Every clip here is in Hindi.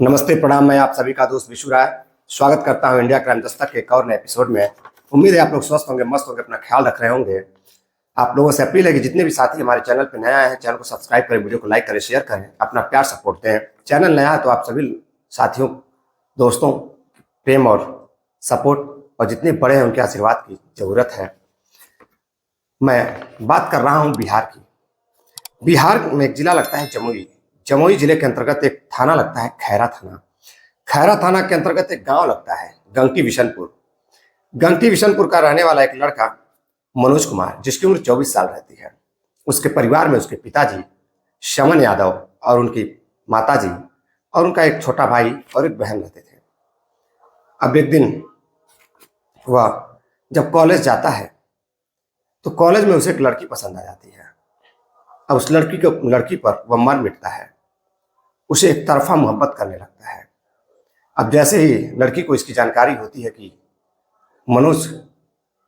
नमस्ते प्रणाम। मैं आप सभी का दोस्त विशु राय स्वागत करता हूं इंडिया क्राइम दस्तक के एक और नए एपिसोड में। उम्मीद है आप लोग स्वस्थ होंगे, मस्त होंगे, अपना ख्याल रख रहे होंगे। आप लोगों से अपील है कि जितने भी साथी हमारे चैनल पर नया है, चैनल को सब्सक्राइब करें, वीडियो को लाइक करें, शेयर करें, अपना प्यार सपोर्ट दें। चैनल नया है तो आप सभी साथियों, दोस्तों प्रेम और सपोर्ट और जितने बड़े हैं उनके आशीर्वाद की जरूरत है। मैं बात कर रहा हूँ बिहार की। बिहार में एक जिला लगता है जमुई। जमुई जिले के अंतर्गत एक थाना लगता है खैरा थाना। खैरा थाना के अंतर्गत एक गांव लगता है गंगटी बिशनपुर। गंगटी बिशनपुर का रहने वाला एक लड़का मनोज कुमार, जिसकी उम्र 24 साल रहती है। उसके परिवार में उसके पिताजी शमन यादव और उनकी माताजी और उनका एक छोटा भाई और एक बहन रहते थे। अब एक दिन वह जब कॉलेज जाता है तो कॉलेज में उसे एक लड़की पसंद आ जाती है। अब उस लड़की पर वह मन मिटता है, उसे एक तरफा मोहब्बत करने लगता है। अब जैसे ही लड़की को इसकी जानकारी होती है कि मनोज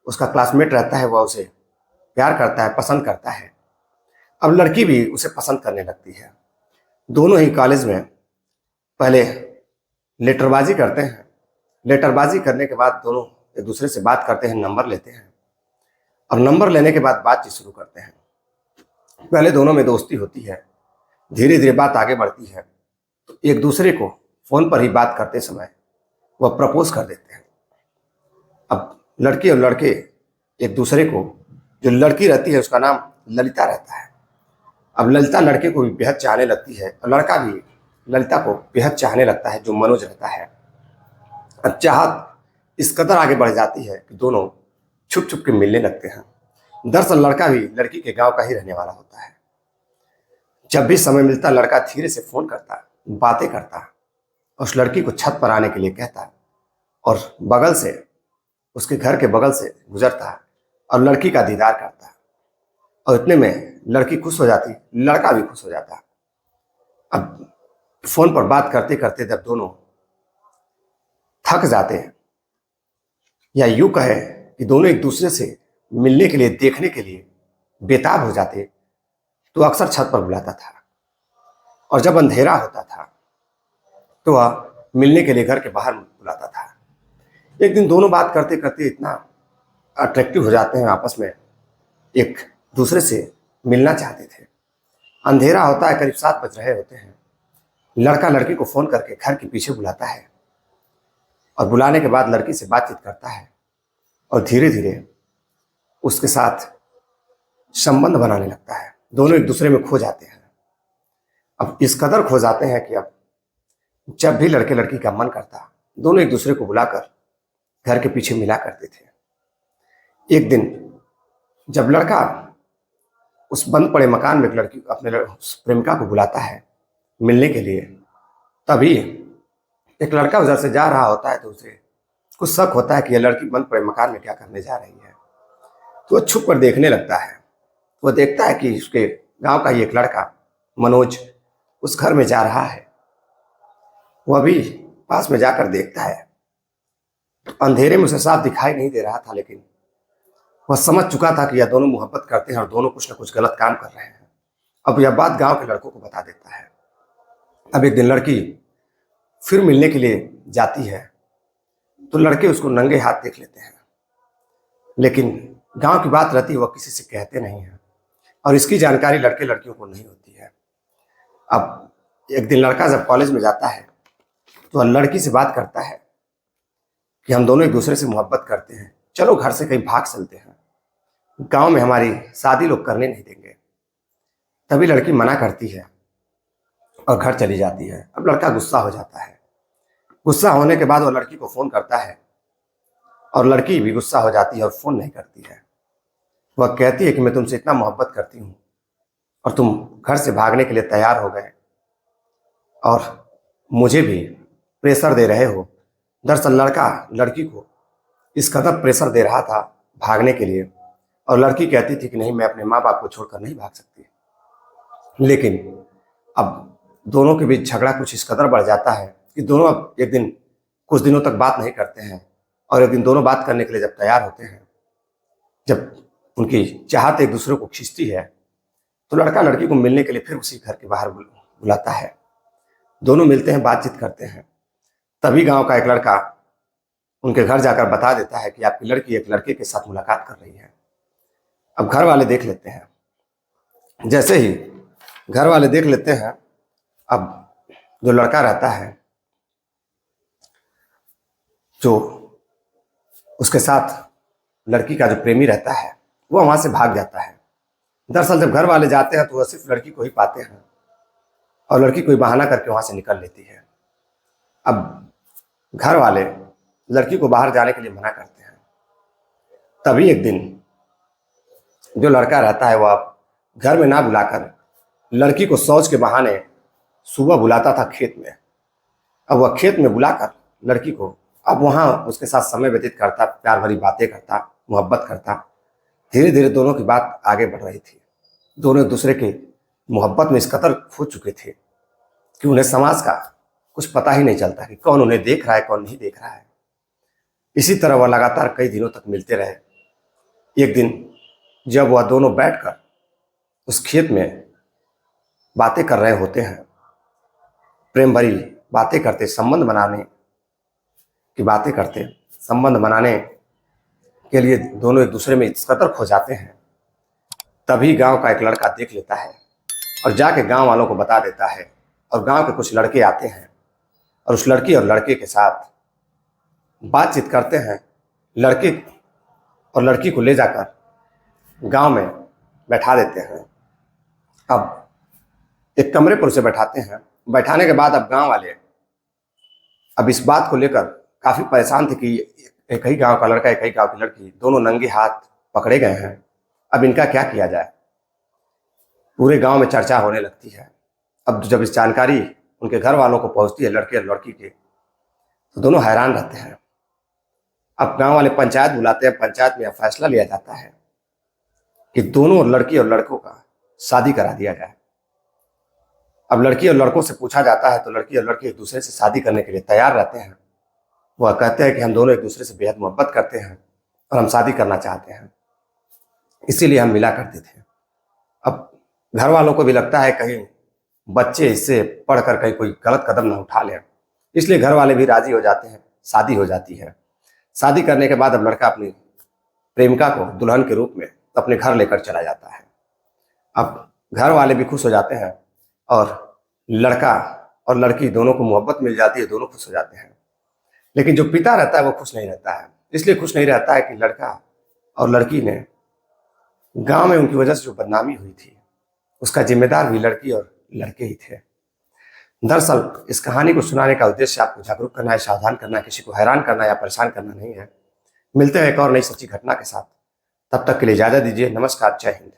उसका क्लासमेट रहता है, वह उसे प्यार करता है, पसंद करता है। अब लड़की भी उसे पसंद करने लगती है। दोनों ही कॉलेज में पहले लेटरबाजी करते हैं। लेटरबाजी करने के बाद दोनों एक दूसरे से बात करते हैं, नंबर लेते हैं। और नंबर लेने के बाद बातचीत शुरू करते हैं। पहले दोनों में दोस्ती होती है, धीरे धीरे बात आगे बढ़ती है तो एक दूसरे को फोन पर ही बात करते समय वह प्रपोज कर देते हैं। अब लड़की और लड़के एक दूसरे को, जो लड़की रहती है उसका नाम ललिता रहता है। अब ललिता लड़के को भी बेहद चाहने लगती है और लड़का भी ललिता को बेहद चाहने लगता है, जो मनोज रहता है। अब चाहत इस कदर आगे बढ़ जाती है कि दोनों छुप छुप के मिलने लगते हैं। दरअसल लड़का भी लड़की के गांव का ही रहने वाला होता है। जब भी समय मिलता लड़का धीरे से फोन करता, बातें करता, उस लड़की को छत पर आने के लिए कहता और बगल से, उसके घर के बगल से गुजरता और लड़की का दीदार करता। और इतने में लड़की खुश हो जाती, लड़का भी खुश हो जाता। अब फोन पर बात करते करते जब दोनों थक जाते हैं, या यूं कहे कि दोनों एक दूसरे से मिलने के लिए, देखने के लिए बेताब हो जाते, तो अक्सर छत पर बुलाता था। और जब अंधेरा होता था तो वह मिलने के लिए घर के बाहर बुलाता था। एक दिन दोनों बात करते करते इतना अट्रैक्टिव हो जाते हैं आपस में, एक दूसरे से मिलना चाहते थे। अंधेरा होता है, करीब 7 बज रहे होते हैं। लड़का लड़की को फोन करके घर के पीछे बुलाता है और बुलाने के बाद लड़की से बातचीत करता है और धीरे धीरे उसके साथ संबंध बनाने लगता है। दोनों एक दूसरे में खो जाते हैं। अब इस कदर खो जाते हैं कि अब जब भी लड़के लड़की का मन करता, दोनों एक दूसरे को बुलाकर घर के पीछे मिला करते थे। एक दिन जब लड़का उस बंद पड़े मकान में एक लड़की, अपने उस प्रेमिका को बुलाता है मिलने के लिए, तभी एक लड़का उधर से जा रहा होता है तो उसे कुछ शक होता है कि यह लड़की बंद पड़े मकान में क्या करने जा रही है। तो वह छुप कर देखने लगता है। वह देखता है कि उसके गांव का ही एक लड़का मनोज उस घर में जा रहा है। वह भी पास में जाकर देखता है। अंधेरे में उसे साफ दिखाई नहीं दे रहा था, लेकिन वह समझ चुका था कि यह दोनों मोहब्बत करते हैं और दोनों कुछ न कुछ गलत काम कर रहे हैं। अब यह बात गांव के लड़कों को बता देता है। अब एक दिन लड़की फिर मिलने के लिए जाती है तो लड़के उसको नंगे हाथ देख लेते हैं, लेकिन गांव की बात रहती है, वह किसी से कहते नहीं हैं और इसकी जानकारी लड़के लड़कियों को नहीं होती है। अब एक दिन लड़का जब कॉलेज में जाता है तो वह लड़की से बात करता है कि हम दोनों एक दूसरे से मोहब्बत करते हैं, चलो घर से कहीं भाग चलते हैं, गांव में हमारी शादी लोग करने नहीं देंगे। तभी लड़की मना करती है और घर चली जाती है। अब लड़का गुस्सा हो जाता है। गुस्सा होने के बाद वह लड़की को फोन करता है और लड़की भी गुस्सा हो जाती है और फोन नहीं करती है। वह कहती है कि मैं तुमसे इतना मोहब्बत करती हूँ और तुम घर से भागने के लिए तैयार हो गए और मुझे भी प्रेशर दे रहे हो। दरअसल लड़का लड़की को इस कदर प्रेशर दे रहा था भागने के लिए, और लड़की कहती थी कि नहीं, मैं अपने माँ बाप को छोड़कर नहीं भाग सकती। लेकिन अब दोनों के बीच झगड़ा कुछ इस कदर बढ़ जाता है कि दोनों अब एक दिन कुछ दिनों तक बात नहीं करते हैं। और एक दिन दोनों बात करने के लिए जब तैयार होते हैं, जब उनकी चाहत एक दूसरे को खींचती है, तो लड़का लड़की को मिलने के लिए फिर उसी घर के बाहर बुलाता है। दोनों मिलते हैं, बातचीत करते हैं। तभी गांव का एक लड़का उनके घर जाकर बता देता है कि आपकी लड़की एक लड़के के साथ मुलाकात कर रही है। अब घर वाले देख लेते हैं। जैसे ही घर वाले देख लेते हैं, अब जो लड़का रहता है, जो उसके साथ लड़की का जो प्रेमी रहता है, वो वहां से भाग जाता है। दरअसल जब घर वाले जाते हैं तो वह सिर्फ लड़की को ही पाते हैं और लड़की कोई बहाना करके वहां से निकल लेती है। अब घर वाले लड़की को बाहर जाने के लिए मना करते हैं। तभी एक दिन जो लड़का रहता है वह घर में ना बुलाकर लड़की को शौच के बहाने सुबह बुलाता था खेत में। अब वह खेत में बुलाकर लड़की को अब वहाँ उसके साथ समय व्यतीत करता, प्यार भरी बातें करता, मोहब्बत करता। धीरे धीरे दोनों की बात आगे बढ़ रही थी। दोनों एक दूसरे के मोहब्बत में इस कदर खो चुके थे कि उन्हें समाज का कुछ पता ही नहीं चलता कि कौन उन्हें देख रहा है, कौन नहीं देख रहा है। इसी तरह वह लगातार कई दिनों तक मिलते रहे। एक दिन जब वह दोनों बैठकर उस खेत में बातें कर रहे होते हैं, प्रेम भरी बातें करते, संबंध बनाने की बातें करते, संबंध बनाने के लिए दोनों एक दूसरे में इस कदर खो जाते हैं। तभी गांव का एक लड़का देख लेता है और जाके गांव वालों को बता देता है। और गांव के कुछ लड़के आते हैं और उस लड़की और लड़के के साथ बातचीत करते हैं। लड़के और लड़की को ले जाकर गांव में बैठा देते हैं। अब एक कमरे पर उसे बैठाते हैं। बैठाने के बाद अब गांव वाले अब इस बात को लेकर काफी परेशान थे कि एक ही गांव का लड़का, एक ही गांव की लड़की, दोनों नंगे हाथ पकड़े गए हैं। अब इनका क्या किया जाए। पूरे गांव में चर्चा होने लगती है। अब जब इस जानकारी उनके घर वालों को पहुंचती है, लड़के और लड़की के, तो दोनों हैरान रहते हैं। अब गांव वाले पंचायत बुलाते हैं। पंचायत में यह फैसला लिया जाता है कि दोनों लड़की और लड़कों का शादी करा दिया जाए। अब लड़की और लड़कों से पूछा जाता है तो लड़की और लड़के एक दूसरे से शादी करने के लिए तैयार रहते हैं। वह कहते हैं कि हम दोनों एक दूसरे से बेहद मोहब्बत करते हैं और हम शादी करना चाहते हैं, इसीलिए हम मिला करते थे। अब घर वालों को भी लगता है कहीं बच्चे इससे पढ़कर कहीं कोई गलत कदम न उठा लें, इसलिए घर वाले भी राजी हो जाते हैं। शादी हो जाती है। शादी करने के बाद अब लड़का अपनी प्रेमिका को दुल्हन के रूप में अपने घर लेकर चला जाता है। अब घर वाले भी खुश हो जाते हैं और लड़का और लड़की दोनों को मोहब्बत मिल जाती है, दोनों खुश हो जाते हैं। लेकिन जो पिता रहता है वो खुश नहीं रहता है। इसलिए खुश नहीं रहता है कि लड़का और लड़की ने गांव में उनकी वजह से जो बदनामी हुई थी उसका जिम्मेदार भी लड़की और लड़के ही थे। दरअसल इस कहानी को सुनाने का उद्देश्य आपको जागरूक करना है, सावधान करना है, किसी को हैरान करना या परेशान करना नहीं है। मिलते हैं एक और नई सच्ची घटना के साथ। तब तक के लिए इजाजत दीजिए। नमस्कार, जय हिंद।